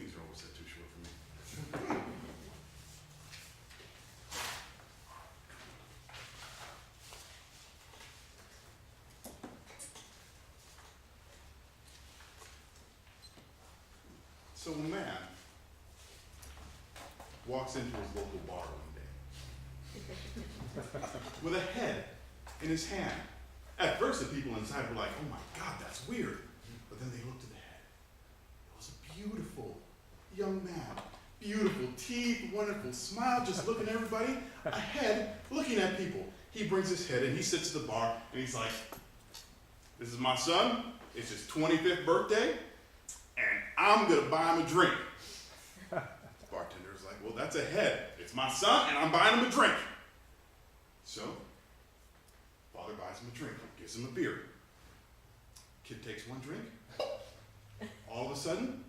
things are always set too short for me. So a man walks into his local bar one day with a head in his hand. At first, the people inside were like, oh my God, that's weird. But then they looked at the head. It was a beautiful young man. Beautiful teeth, wonderful smile, just looking at everybody. A head looking at people. He brings his head and he sits at the bar and he's like, this is my son. It's his 25th birthday. And I'm going to buy him a drink. The bartender's like, well, that's a head. It's my son, and I'm buying him a drink. So, father buys him a drink, gives him a beer. Kid takes one drink. All of a sudden,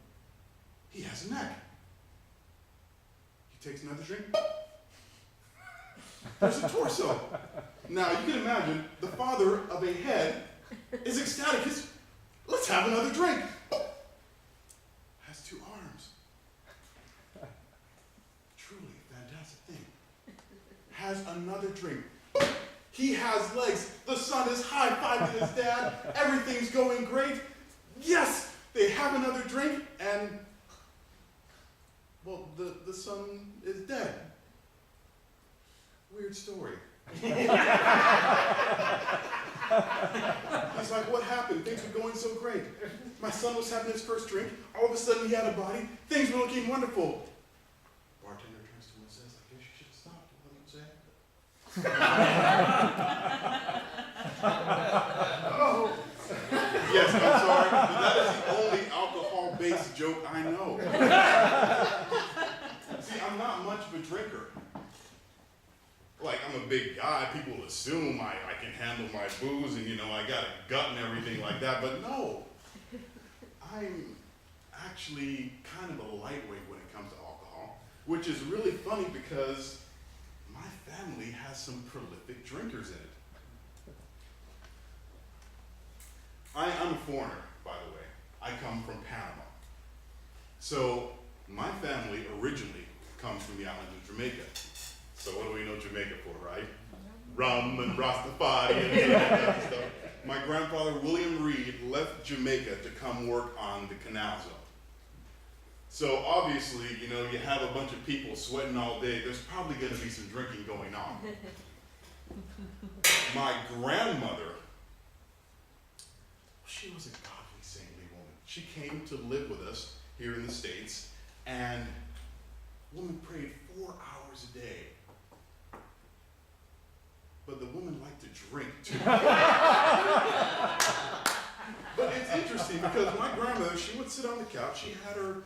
he has a neck. He takes another drink. There's a torso. Now, you can imagine the father of a head is ecstatic. Let's have another drink. Has two arms. Truly a fantastic thing. Has another drink. He has legs. The son is high-fiving his dad. Everything's going great. Yes, they have another drink, and, well, the son is dead. Weird story. He's like, what happened? Things were going so great. My son was having his first drink. All of a sudden, he had a body. Things were looking wonderful. Bartender turns to him and says, I guess you should have stopped. Oh. Yes, I'm sorry, but that is the only alcohol-based joke I know. See, I'm not much of a drinker. Like, I'm a big guy. People assume I can handle my booze and, I got a gut and everything like that. But no, I'm actually kind of a lightweight when it comes to alcohol, which is really funny because my family has some prolific drinkers in it. I'm a foreigner, by the way. I come from Panama. So my family originally comes from the island of Jamaica. So what do we know Jamaica for, right? Rum and Rastafari and that stuff. My grandfather, William Reed, left Jamaica to come work on the canal zone. So obviously, you have a bunch of people sweating all day. There's probably going to be some drinking going on. My grandmother, she was a godly, saintly woman. She came to live with us here in the States, and the woman prayed 4 hours a day. But the woman liked to drink too. But it's interesting because my grandmother, she would sit on the couch, she had her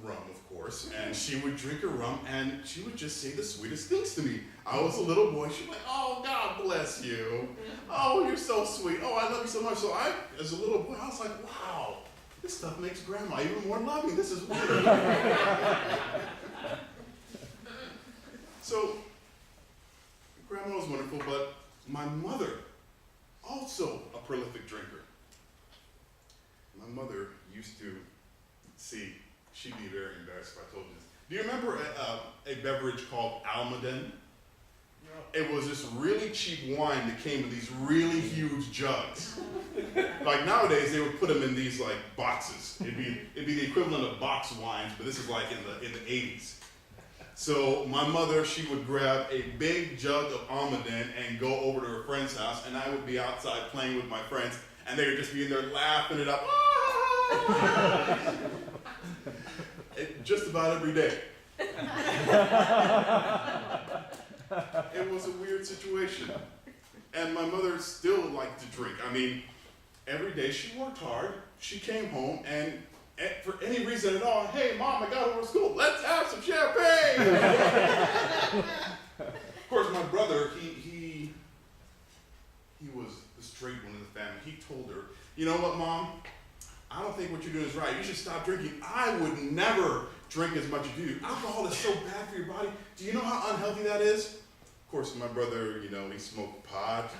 rum, of course, and she would drink her rum, and she would just say the sweetest things to me. I was a little boy, she'd be like, oh, God bless you. Oh, you're so sweet. Oh, I love you so much. So I, as a little boy, I was like, wow, this stuff makes grandma even more loving. This is weird. So, grandma was wonderful, but my mother, also a prolific drinker. My mother used to, she'd be very embarrassed if I told you this. Do you remember a beverage called Almaden? No. It was this really cheap wine that came in these really huge jugs. Like nowadays, they would put them in these like boxes. It'd be the equivalent of box wines, but this is like in the 80s. So my mother, she would grab a big jug of Almaden and go over to her friend's house, and I would be outside playing with my friends, and they would just be in there laughing it up. Just about every day. It was a weird situation. And my mother still liked to drink. I mean, every day she worked hard. She came home and for any reason at all, hey, Mom, I got over to school. Let's have some champagne. Of course, my brother, he was the straight one in the family. He told her, you know what, Mom? I don't think what you're doing is right. You should stop drinking. I would never drink as much as you do. Alcohol is so bad for your body. Do you know how unhealthy that is? Of course, my brother, he smoked pot.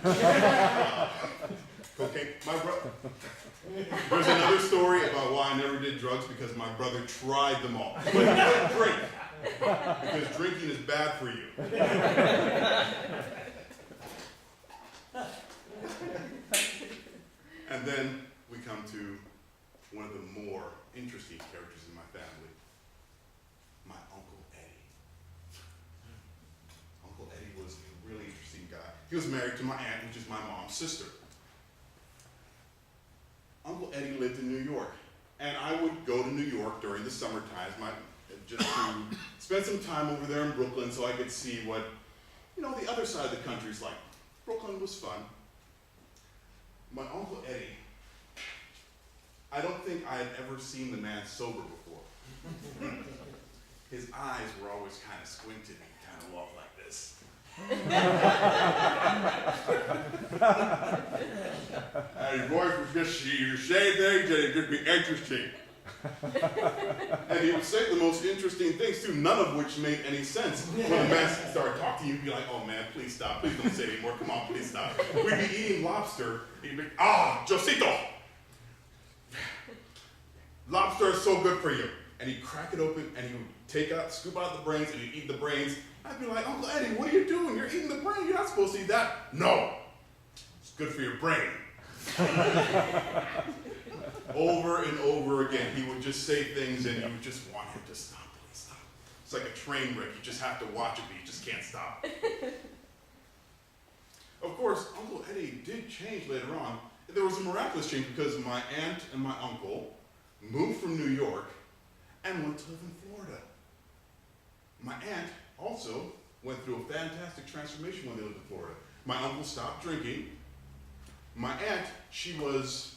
Cocaine. There's another story about why I never did drugs, because my brother tried them all. But he couldn't drink, because drinking is bad for you. And then we come to one of the more interesting characters in my family, my Uncle Eddie. Uncle Eddie was a really interesting guy. He was married to my aunt, which is my mom's sister. Uncle Eddie lived in New York, and I would go to New York during the summer times, just to spend some time over there in Brooklyn so I could see what, the other side of the country is like. Brooklyn was fun. My Uncle Eddie, I don't think I had ever seen the man sober before. His eyes were always kind of squinted and kind of walked like this. And his voice was just, you say things and it'd just be interesting. And he would say the most interesting things too, none of which made any sense. When the man started talking to you, you'd be like, oh man, please stop, please don't say anymore, come on, please stop. We'd be eating lobster, and he'd be, Josito! Lobster is so good for you. And he'd crack it open, and he would scoop out the brains, and he'd eat the brains. I'd be like, Uncle Eddie, what are you doing? You're eating the brain, you're not supposed to eat that. No, it's good for your brain. Over and over again, he would just say things, and you would just want him to stop, please stop. It's like a train wreck, you just have to watch it, but you just can't stop. Of course, Uncle Eddie did change later on. There was a miraculous change because my aunt and my uncle moved from New York and went to live in Florida. My aunt also went through a fantastic transformation when they lived in Florida. My uncle stopped drinking. My aunt, she was,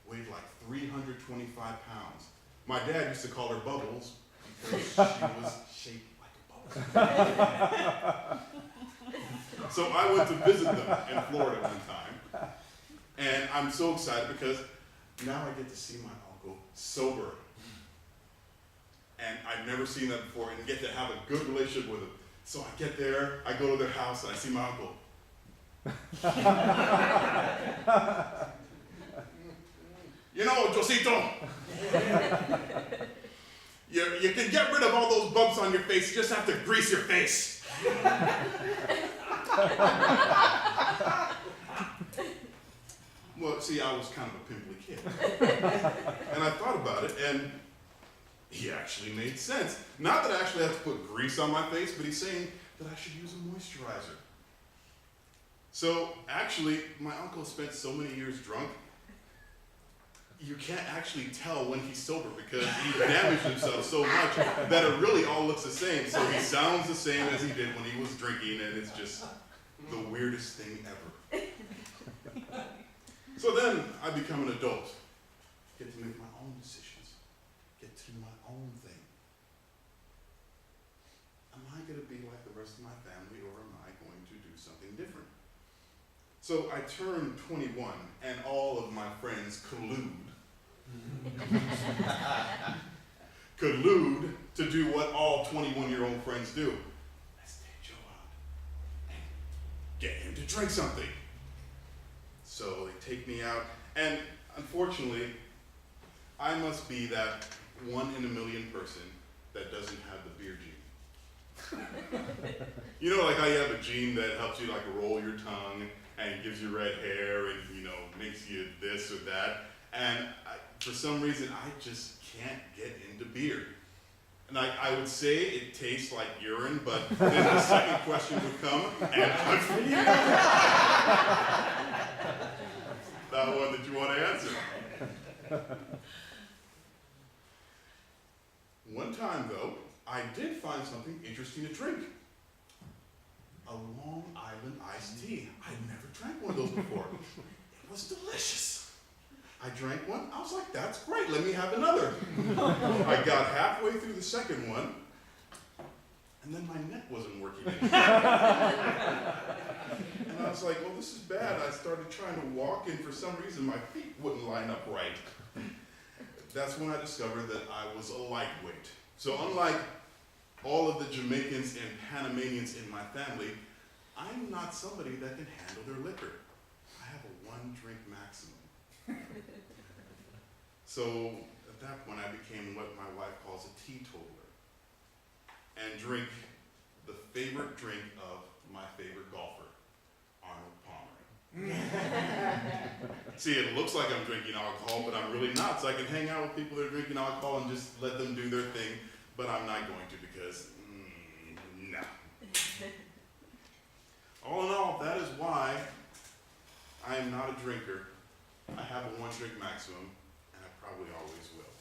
weighed like 325 pounds. My dad used to call her Bubbles because she was shaped like a bubble. So I went to visit them in Florida one time, and I'm so excited because now I get to see my uncle sober. And I've never seen that before, and get to have a good relationship with him. So I get there, I go to their house, and I see my uncle. Josito, you can get rid of all those bumps on your face, you just have to grease your face. Well, see, I was kind of a pimply kid. And I thought about it, and he actually made sense. Not that I actually have to put grease on my face, but he's saying that I should use a moisturizer. So, actually, my uncle spent so many years drunk, you can't actually tell when he's sober because he damaged himself so much that it really all looks the same. So he sounds the same as he did when he was drinking, and it's just the weirdest thing ever. So then I become an adult, get to make my own decisions, get to do my own thing. Am I going to be like the rest of my family, or am I going to do something different? So I turn 21, and all of my friends collude to do what all 21-year-old friends do. Let's take Joe out and get him to drink something. So they take me out, and unfortunately, I must be that 1 in a million person that doesn't have the beer gene. You know, like how you have a gene that helps you like roll your tongue and gives you red hair and, makes you this or that. And for some reason, I just can't get into beer. And I would say it tastes like urine, but then the second question would come, and good for you. That one that you want to answer. One time, though, I did find something interesting to drink. A Long Island iced tea. I'd never drank one of those before. It was delicious. I drank one. I was like, that's great. Let me have another. I got halfway through the second one, and then my neck wasn't working anymore. And I was like, well, this is bad. I started trying to walk, and for some reason, my feet wouldn't line up right. That's when I discovered that I was a lightweight. So unlike all of the Jamaicans and Panamanians in my family, I'm not somebody that can handle their liquor. I have a one drink maximum. So at that point, I became what my wife calls a teetotaler, and drink the favorite drink of my favorite golfer, Arnold Palmer. See, it looks like I'm drinking alcohol, but I'm really not. So I can hang out with people that are drinking alcohol and just let them do their thing, but I'm not going to because, no. All in all, that is why I am not a drinker. I have a one drink maximum, and I probably always will.